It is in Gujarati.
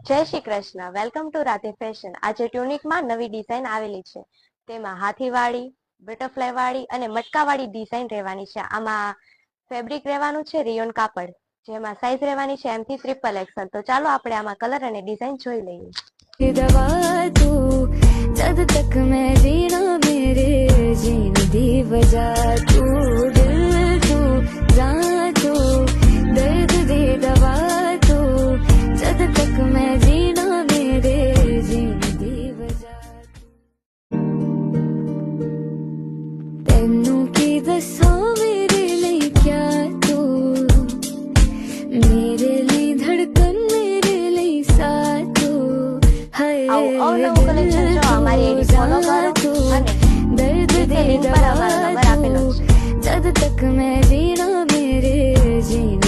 જય Shri Krishna. Welcome to Radhe fashion. આજે ટ્યુનિકમાં નવી ડિઝાઇન આવેલી છે. તેમાં હાથીવાળી, બટરફ્લાય વાળી અને મટકાવાળી ડિઝાઇન રહેવાની છે. આમાં ફેબ્રિક રહેવાનું છે રિયોન કાપડ, જેમાં સાઈઝ રહેવાની છે M થી XXL. તો ચાલો આપણે આમાં કલર અને ડિઝાઇન જોઈ લઈએ. दवा तू जब तक मैं जीना मेरे जीने दी वजह तू दिल तू जान तू दर्द दे दवा तू जब तक मैं जीना मेरे जीने दी वजह तेनू की दसा मेरे लिए क्या तू मेरे लिए धड़कन मेरे लिए साथ આવું અવનવું કલેક્શન જો અમારી આઈડી ફોલો કરો અને दर्द લિંક પર અમારો નંબર આપેલો છે. जब तक मैं जीना मेरे जीना